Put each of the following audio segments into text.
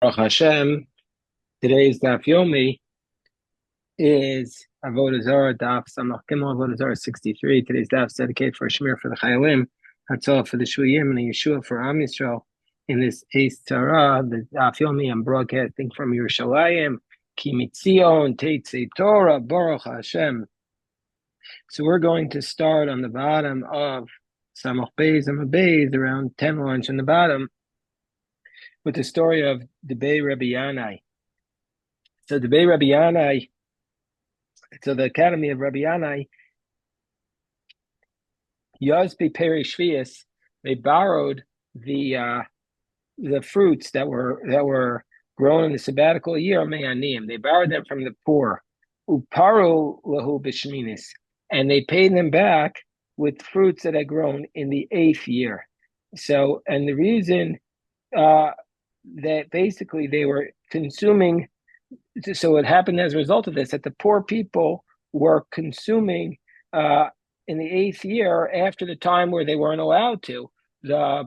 Baruch Hashem, today's Daf Yomi is Avodah Zarah Daf Samach Gimel Avodah Zarah 63. Today's Daf is dedicated for Shemir for the Chayalim, Hatzal for the Shuyim, and Yeshua for Am Yisrael. In this Eis Torah, the Daf Yomi, I'm broadcasting from Yerushalayim, Ki Mitzion, Teitzei Torah, Baruch Hashem. So we're going to start on the bottom of Samach Beis and Beis, around 10 lines from the bottom, with the story of Debei Rabbi Yanai. So Debei Rabbi Yanai, so the Academy of Rabbi Yanai, Yazbi Peri Shvius, they borrowed the fruits that were grown in the sabbatical year, Me'anim. They borrowed them from the poor. Uparu lahu b'shminis, and they paid them back with fruits that had grown in the 8th year. So, and the reason that basically they were consuming, so it happened as a result of this, that the poor people were consuming in the 8th year, after the time where they weren't allowed to, the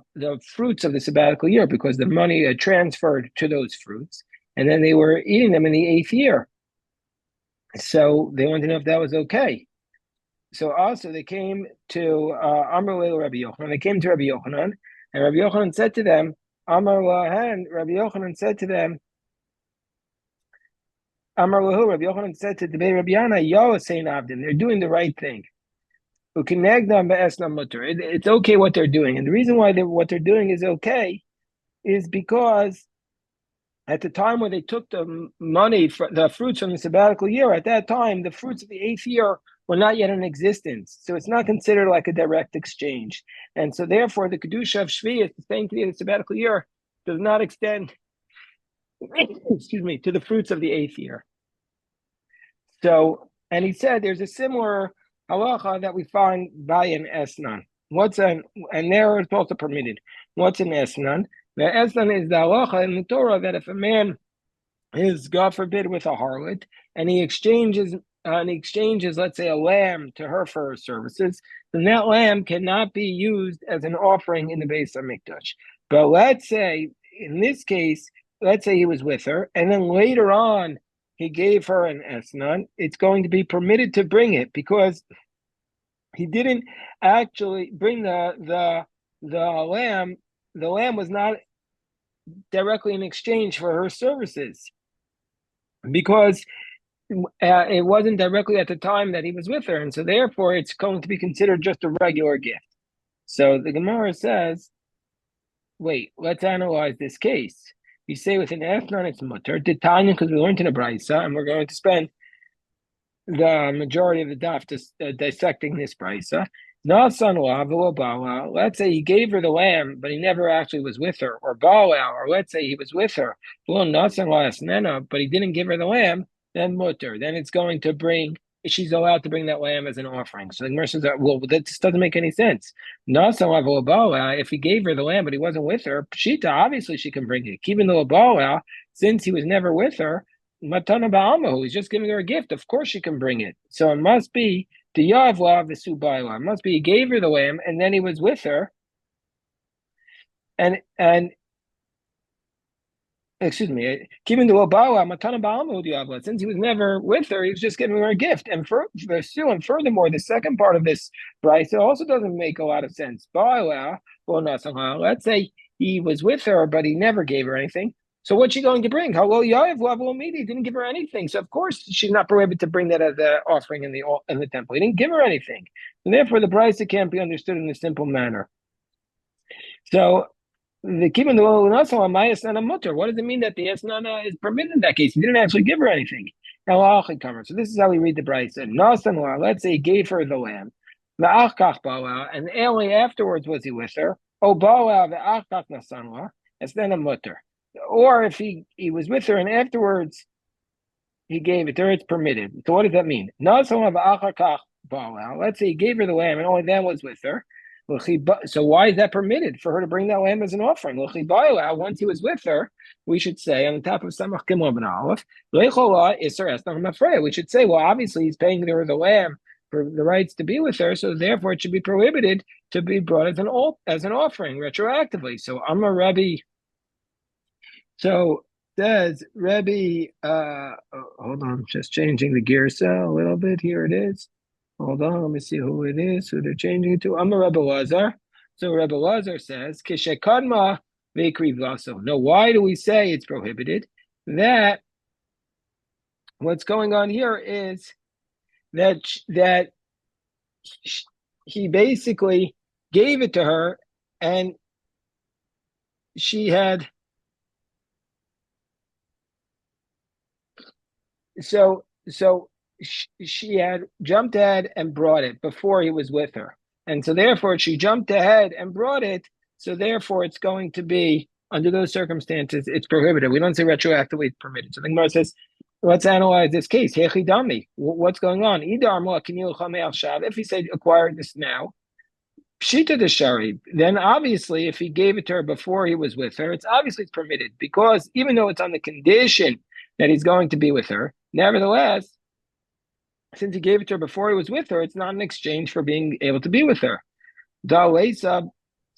fruits of the sabbatical year, because the money had transferred to those fruits, and then they were eating them in the 8th year. So they wanted to know if that was okay. So also they came to Amar Leil Rabbi Yochanan. They came to Rabbi Yochanan, and Rabbi Yochanan said to them, Amar Lahan, Rabbi Yochanan said to them, Amar Lahu, Rabbi Yochanan said to Debei Rabbi Yana, Yo Sein Avdin, they're doing the right thing. It's okay what they're doing. And the reason why what they're doing is okay is because at the time when they took the money, for the fruits from the sabbatical year, at that time, the fruits of the 8th year were not yet in existence. So it's not considered like a direct exchange. And so therefore, the Kedusha of Shvi, the same thing, the sabbatical year, does not extend, excuse me, to the fruits of the 8th year. So, and he said there's a similar halacha that we find by an esnan. And there it's also permitted. What's an esnan? The esnan is the halacha in the Torah that if a man is, God forbid, with a harlot, and he exchanges, let's say, a lamb to her for her services, then that lamb cannot be used as an offering in the Beis Hamikdash. But let's say, in this case, let's say he was with her, and then later on he gave her an esnan, it's going to be permitted to bring it, because he didn't actually bring the lamb. The lamb was not directly in exchange for her services, because it wasn't directly at the time that he was with her, and so therefore it's going to be considered just a regular gift. So the Gemara says, wait, let's analyze this case. You say with an esnan it's mutter, Titania, because we learned in a brisa, and we're going to spend the majority of the daf dissecting this brisa. Let's say he gave her the lamb, but he never actually was with her, or bala, or let's say he was with her, but he didn't give her the lamb, then mutter. Then it's going to bring, she's allowed to bring that lamb as an offering. So the Gemara says, well, that just doesn't make any sense. If he gave her the lamb, but he wasn't with her, pshita, obviously she can bring it. Keeping the bala, since he was never with her, Matana Ba'amahu, he's just giving her a gift. Of course she can bring it. So it must be the Yavla Visu Baila. It must be he gave her the lamb and then he was with her. And excuse me, keeping the Baila, Matana Ba'amahu Yavla. Since he was never with her, he was just giving her a gift. And furthermore, the second part of this Bryce, it also doesn't make a lot of sense. Baila, well, not somehow. Let's say he was with her, but he never gave her anything. So what's she going to bring? Hello, Yav Lavomidi didn't give her anything. So of course she's not prohibited to bring that as an offering in the temple. He didn't give her anything. And therefore the brisa can't be understood in a simple manner. So the kibbutz the Mayas mutter. What does it mean that the esnana is permitted in that case? He didn't actually give her anything. So this is how we read the brisa. Let's say he gave her the lamb. And only afterwards was he with her. It's then a mutter. Or if he was with her and afterwards he gave it to her, it's permitted. So what does that mean? Let's say he gave her the lamb and only then was with her. So why is that permitted for her to bring that lamb as an offering? Once he was with her, we should say on the top of Samach Gimel Ben Aleph, we should say, well, obviously he's paying her the lamb for the rights to be with her, so therefore it should be prohibited to be brought as an offering retroactively. So I'm a Rabbi. So says Rebbe, hold on, just changing the girsa a little bit. Here it is. Hold on, let me see who it is, who they're changing it to. I'm a Rebbe Lazar. So Rebbe Lazar says, Kishekadma Vikri Vaso. No, why do we say it's prohibited? That what's going on here is that he basically gave it to her, and she had so she had jumped ahead and brought it before he was with her, and so therefore she jumped ahead and brought it. So therefore, it's going to be under those circumstances, it's prohibited. We don't say retroactively it's permitted. So the Gemara says, let's analyze this case. Hechidami, what's going on? If he said acquire this now, Pshita de Shari, then obviously if he gave it to her before he was with her, it's permitted, because even though it's on the condition that he's going to be with her, nevertheless, since he gave it to her before he was with her, it's not an exchange for being able to be with her.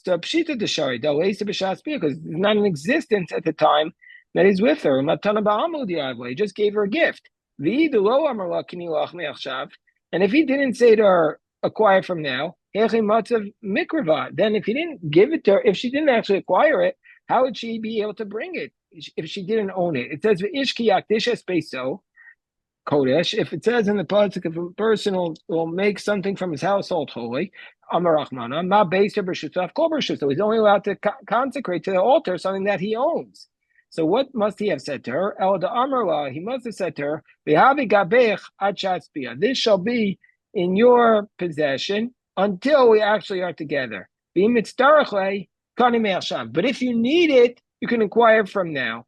Pshita de Shari, because it's not in existence at the time that he's with her. He just gave her a gift. And if he didn't say to her, acquire from now, then if he didn't give it to her, if she didn't actually acquire it, how would she be able to bring it if she didn't own it? It says Kodesh. If it says in the pasuk, if a person will make something from his household holy, Amarachmana, Ma Beiser B'Shutav Kol B'Shutav. So he's only allowed to consecrate to the altar something that he owns. So what must he have said to her? El da Amarla, he must have said to her, V'havi Gabech Ad Shatzpia. This shall be in your possession until we actually are together. But if you need it, you can acquire from now.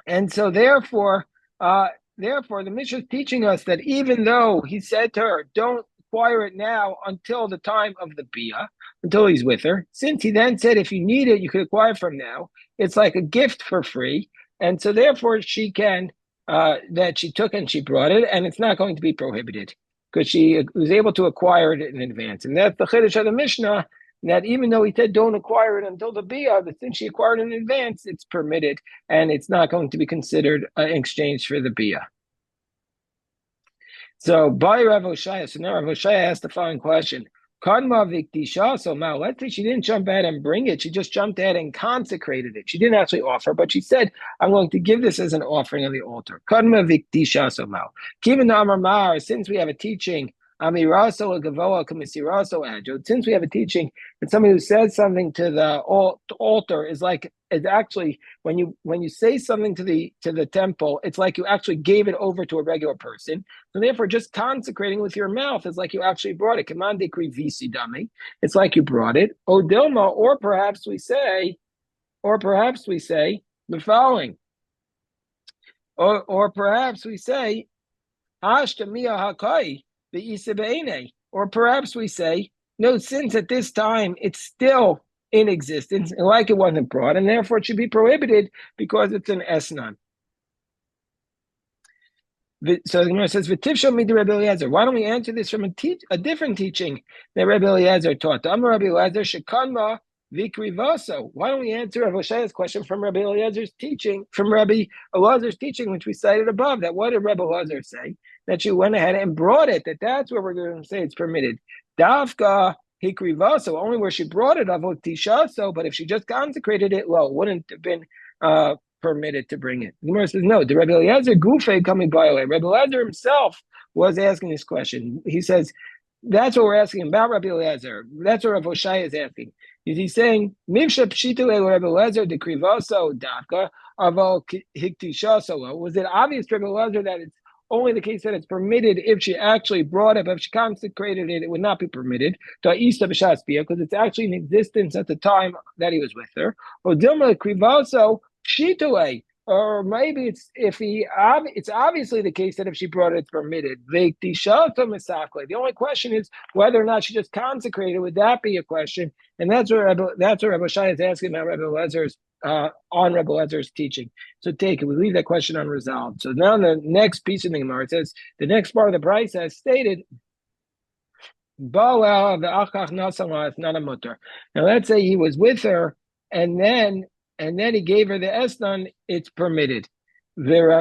And so therefore, the Mishnah is teaching us that even though he said to her, don't acquire it now until the time of the Bia, until he's with her, since he then said, if you need it, you could acquire from now, it's like a gift for free. And so therefore she can, that she took and she brought it, and it's not going to be prohibited because she was able to acquire it in advance. And that's the Chiddush of the Mishnah, that even though he said don't acquire it until the Bia, but since she acquired it in advance, it's permitted, and it's not going to be considered an exchange for the Bia. So by Rav Oshaya, so now Rav Oshaya asked the following question. So now let's say she didn't jump ahead and bring it, she just jumped ahead and consecrated it. She didn't actually offer, but she said, I'm going to give this as an offering on the altar. Since we have a teaching, since we have a teaching that somebody who says something to the altar is actually when you say something to the temple, it's like you actually gave it over to a regular person. So therefore, just consecrating with your mouth is like you actually brought it. It's like you brought it. Odilma, or perhaps we say the following. Or perhaps we say, or perhaps we say, no, since at this time it's still in existence, and like it wasn't brought, and therefore it should be prohibited because it's an esnan. So the Gemara says, "V'tivshal mid Rebbe Eliezer." Why don't we answer this from a different teaching that Rebbe Eliezer taught? Amar Rebbe Eliezer shekanma vikrivaso. Why don't we answer Rav Hoshaya's question from Rebbe Eliezer's teaching, which we cited above? That what did Rebbe Eliezer say? That she went ahead and brought it. That's where we're going to say it's permitted. Davka hikrivaso, only where she brought it avot tishaso. But if she just consecrated it, well, it wouldn't have been permitted to bring it. The Gemara says, no, the Rebbe Eliezer Gufe coming by away. Rebbe Eliezer himself was asking this question. He says, that's what we're asking about Rebbe Eliezer. That's what Rav Hoshaya is asking. He's saying, Mivsha Pshitule Rebbe Eliezer de Krivaso Davka Aval Hiktishaso. Was it obvious to Rebbe Eliezer that it's only the case that it's permitted if she actually brought it, but if she consecrated it, it would not be permitted to Isa B'Shaspia because it's actually in existence at the time that he was with her. Or Dilma Krivaso Shitule, or maybe it's obviously the case that if she brought it, it's permitted. The only question is whether or not she just consecrated. Would that be a question? And that's what Rebbe Shai is asking about Rebbe Lezer's on Rebbe Lezer's teaching. So take it. We leave that question unresolved. So now the next piece of the Gemara, it says the next part of the price has stated. Now let's say he was with her, and then and then he gave her the esnan, it's permitted.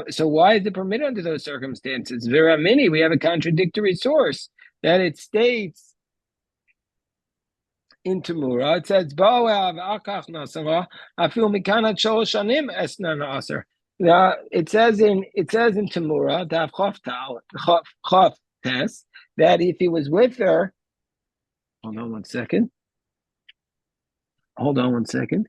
So why is it permitted under those circumstances? Mini, we have a contradictory source that it states in Tamura. It says, "Bo'av akach nasara afil mikanat shalosh shanim esnan aser." It says in Tamura, Daf Chof Tes, that if he was with her, hold on one second. Hold on one second.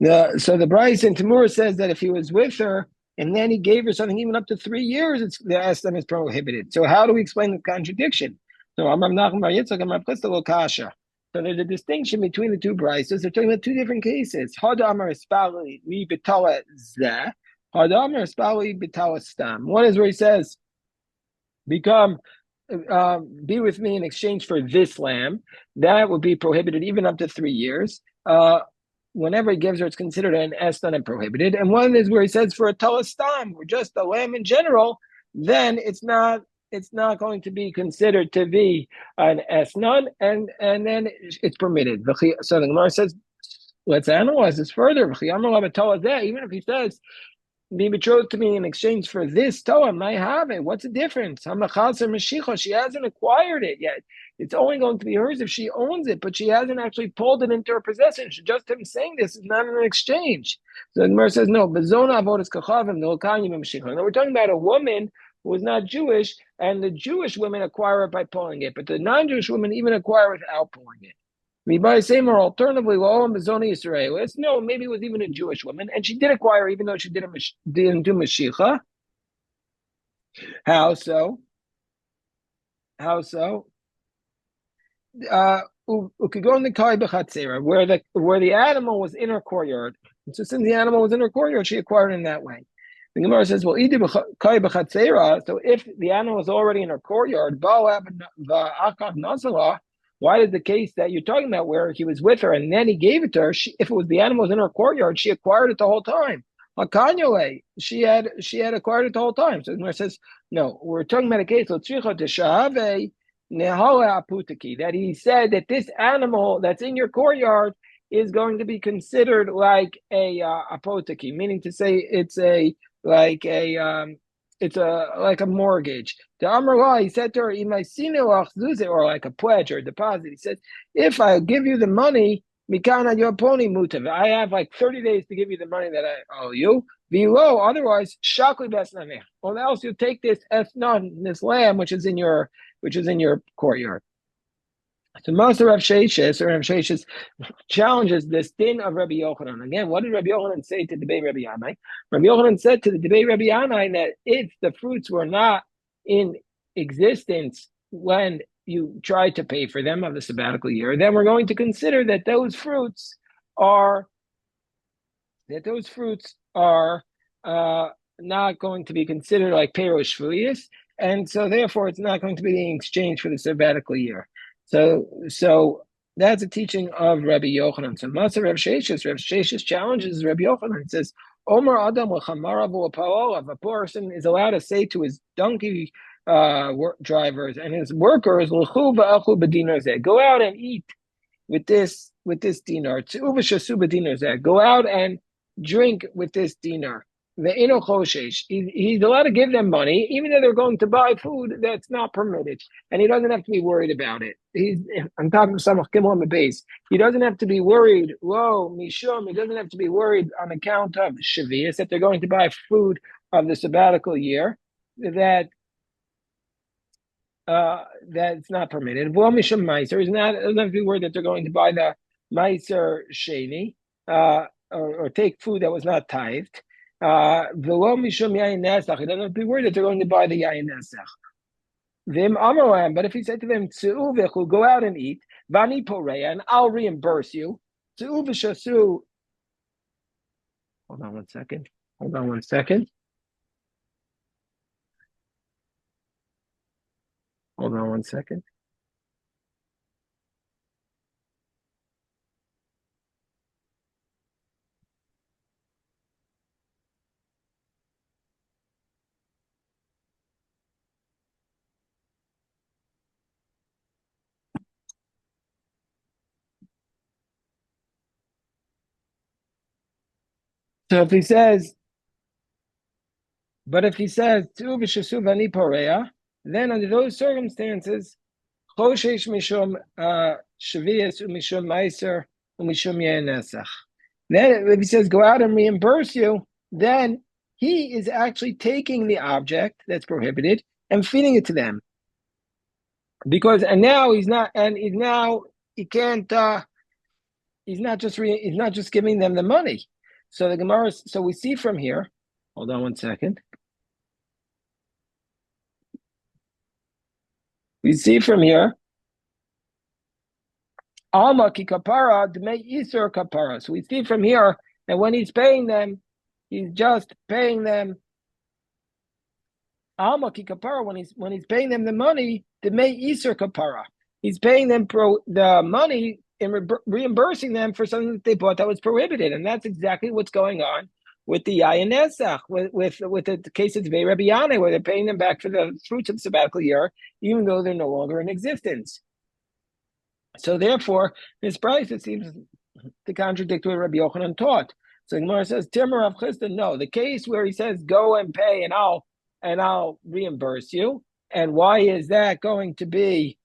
So the Bryce in Tamura says that if he was with her and then he gave her something even up to 3 years, the estim is prohibited. So how do we explain the contradiction? So Amar Nachum Bar Yitzchak Amar Chisda Lo Kasha. So there's a distinction between the two Bryces. They're talking about two different cases. Hada Amar Espali Mi Betala Zeh. Hada Amar Espali Betala Stam. One is where he says, become be with me in exchange for this lamb. That would be prohibited even up to 3 years. Whenever he gives her, it's considered an estan and prohibited. And one is where he says for a talastam, or just a lamb in general, then it's not going to be considered to be an esnan, and then it's permitted. So the Gemara says, let's analyze this further. Even if he says be betrothed to me in exchange for this Toa, I have it. What's the difference? She hasn't acquired it yet. It's only going to be hers if she owns it, but she hasn't actually pulled it into her possession. Just him saying this is not an exchange. So the Gemara says, no, no, we're talking about a woman who is not Jewish, and the Jewish women acquire it by pulling it, but the non-Jewish women even acquire it without pulling it. Or alternatively, no, maybe it was even a Jewish woman, and she did acquire, even though she didn't do Mashiach. How so? How so? Could go in the Kai Bechatzera, where the animal was in her courtyard. So since the animal was in her courtyard, she acquired it in that way. The Gemara says, well, Kai Bechatzera. So if the animal was already in her courtyard, why did the case that you're talking about, where he was with her and then he gave it to her, if it was the animal was in her courtyard, she acquired it the whole time. She had acquired it the whole time. So the Gemara says, no, we're talking about a case that he said that this animal that's in your courtyard is going to be considered like a apoteki, meaning to say it's like a mortgage. The Amar, he said to her, or like a pledge or a deposit. He said, if I give you the money, mikana yoponi mutav, I have like 30 days to give you the money that I owe you. Below, otherwise, shakli besnaneh. Or else you take this esnon, this lamb, which is in your courtyard. So Master Rav Sheshes challenges this din of Rabbi Yochanan. Again, what did Rabbi Yochanan say to debate Rabbi Yanai? Rabbi Yochanan said to the debate Rabbi Yanai that if the fruits were not in existence when you tried to pay for them of the sabbatical year, then we're going to consider that those fruits are not going to be considered like Perosh Shvuyis, and so therefore it's not going to be in exchange for the sabbatical year. So that's a teaching of Rabbi Yochanan. So Master Rav Sheshes challenges Rabbi Yochanan and says, Omer Adam a person is allowed to say to his donkey drivers and his workers, go out and eat with this dinar. Go out and drink with this dinar. He's allowed to give them money, even though they're going to buy food that's not permitted, and he doesn't have to be worried about it. I'm talking to Samach Kimon the base. He doesn't have to be worried. Whoa, Mishum. He doesn't have to be worried on account of Shavias that they're going to buy food of the sabbatical year that's not permitted. Well, Mishum Meiser is not. Doesn't have to be worried that they're going to buy the Meiser Sheni or take food that was not tithed. He doesn't have to be worried that they're going to buy the yayin nesach. But if he said to them, go out and eat, vani poreya, and I'll reimburse you. Hold on one second. So if he says, but if he says, "Tu v'shesu v'ani porea," then under those circumstances, choshesh mishum shavias umishum meiser umishum yenesach. Then if he says, "Go out and reimburse you," then he is actually taking the object that's prohibited and feeding it to them. Because and now he's not, and he's now he can't. He's not just giving them the money. So the Gemara. So we see from here. Hold on one second. We see from here. Alma ki kapara dmei isur kapara. So we see from here that when he's paying them, he's just paying them Alma ki kapara when he's paying them the money, dmei isur kapara. He's paying them the money and reimbursing them for something that they bought that was prohibited, and that's exactly what's going on with the Yayin Nesach, with the case of Rabbi Yanai, where they're paying them back for the fruits of the sabbatical year, even though they're no longer in existence. So therefore, this price, it seems to contradict what Rabbi Yochanan taught. So Gemara says, Timur Rav Chisda, no, the case where he says, go and pay and I'll reimburse you. And why is that going to be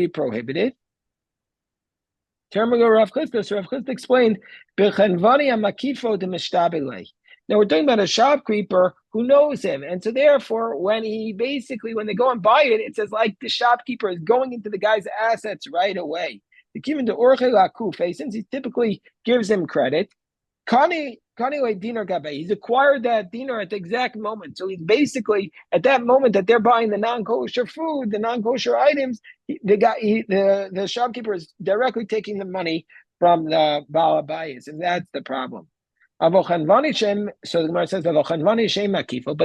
prohibited? Timur Rav Chisda, so Rav Chisda explained, now we're talking about a shopkeeper who knows him. And so therefore, when they go and buy it, it says like the shopkeeper is going into the guy's assets right away. Since he typically gives him credit, he's acquired that dinar at the exact moment. So he's basically, at that moment that they're buying the non-kosher food, the non-kosher items, the shopkeeper is directly taking the money from the Baal Habayis, and that's the problem. So the Gemara says, but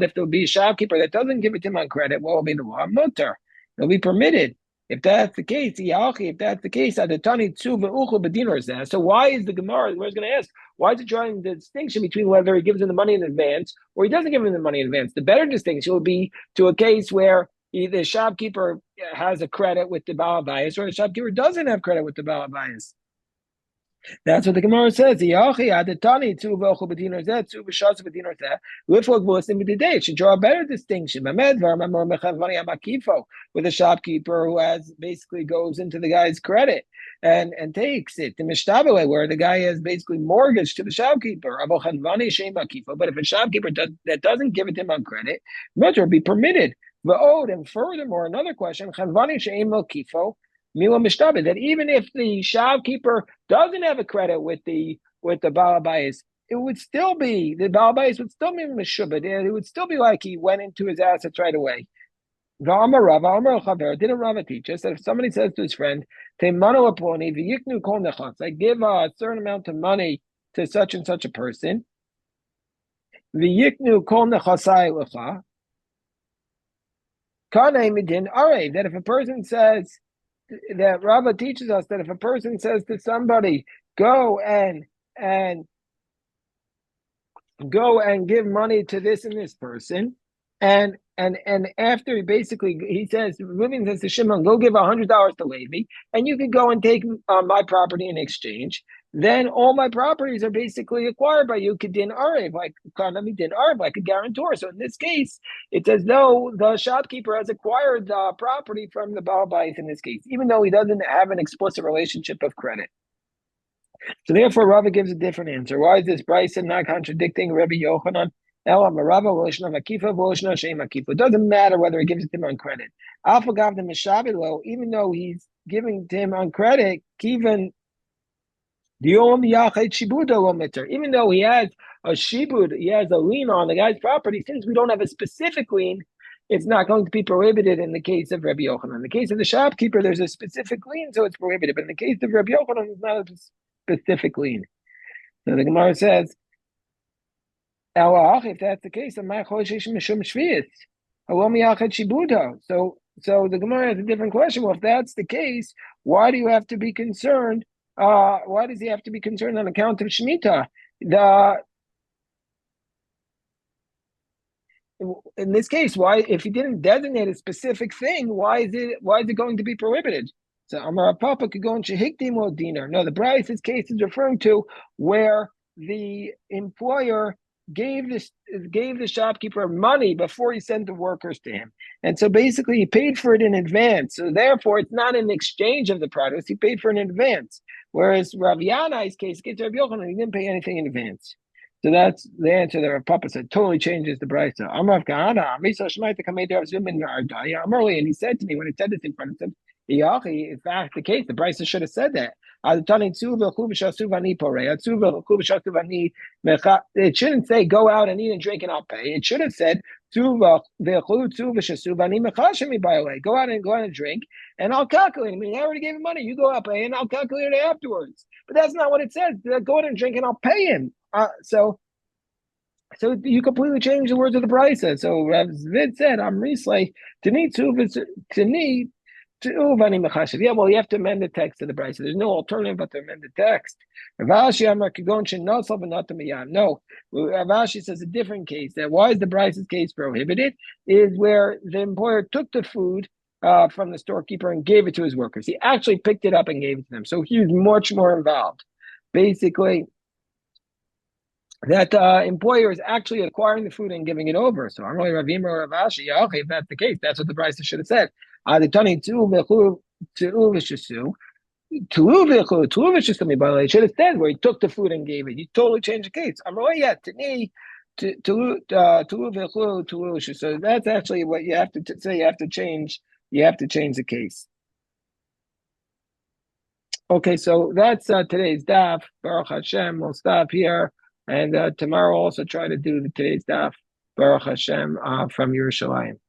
if there will be a shopkeeper that doesn't give it to him on credit, what will be the law? Mutter. It'll be permitted. If that's the case, so why is the Gemara going to ask? Why is it drawing the distinction between whether he gives him the money in advance or he doesn't give him the money in advance? The better distinction would be to a case where the shopkeeper has a credit with the Baal Habayis or the shopkeeper doesn't have credit with the Baal Habayis. That's what the Gemara says. It should draw a better distinction with a shopkeeper who basically goes into the guy's credit and takes it. The Mishtabele, where the guy has basically mortgaged to the shopkeeper. But if a shopkeeper that doesn't give it to him on credit, it would be permitted. And furthermore, another question, that even if the shopkeeper doesn't have a credit with the Baal Habayis, it would still be the Baal Habayis would still be meshubed. It would still be like he went into his assets right away. Didn't Rava teach us that if somebody says to his friend, I give a certain amount of money to such and such a person, that if a person says, that Rava teaches us that if a person says to somebody, go and give money to this and this person, and after he says to Shimon, go give $100 to Levi, and you can go and take my property in exchange. Then all my properties are basically acquired by you, kedin arev, like a guarantor. So in this case, it's as though the shopkeeper has acquired the property from the Baal Habayis in this case, even though he doesn't have an explicit relationship of credit. So therefore, Rava gives a different answer. Why is this Bryson not contradicting Rabbi Yochanan? It doesn't matter whether he gives it to him on credit. Even though he's giving to him on credit, even though he has a shibud, he has a lien on the guy's property, since we don't have a specific lien, it's not going to be prohibited in the case of Rabbi Yochanan. In the case of the shopkeeper, there's a specific lien, so it's prohibited. But in the case of Rabbi Yochanan, it's not a specific lien. So the Gemara says, if that's the case, so the Gemara has a different question. Well, if that's the case, why do you have to be concerned? Why does he have to be concerned on account of Shemitah? In this case, why, if he didn't designate a specific thing, why is it going to be prohibited? So Amar Papa could go in Shehikdim dinar. No, the Bryce's case is referring to where the employer gave the shopkeeper money before he sent the workers to him. And so basically he paid for it in advance. So therefore it's not an exchange of the produce, he paid for it in advance. Whereas Rav Yanai's case, he didn't pay anything in advance. So that's the answer that Rav Papa said. Totally changes the price. So I'm Rav Kahana. I'm early, and he said to me when he said this in front of him, in fact, the case, the Bryce should have said that. It shouldn't say go out and eat and drink and I'll pay. It should have said go out and drink and I'll calculate. I mean, I already gave him money. You go out pay and I'll calculate it afterwards. But that's not what it says. Go out and drink and I'll pay him. So you completely change the words of the Bryce. So Rav Zvid said, "I'm Risley to need to." Yeah, well, you have to amend the text of the Bryce. There's no alternative but to amend the text. No, Ravashi says a different case. That why is the Bryce's case prohibited? Is where the employer took the food from the storekeeper and gave it to his workers. He actually picked it up and gave it to them. So he was much more involved. Basically, that employer is actually acquiring the food and giving it over. So I'm really Ravim or Ravashi. Okay, if that's the case, that's what the Bryce should have said. It should have said where he took the food and gave it. You totally changed the case. I'm like, yeah, so that's actually what you have to say. You have to change the case. Okay, so that's today's daf. Baruch Hashem. We'll stop here, and tomorrow also try to do today's daf. Baruch Hashem from Yerushalayim.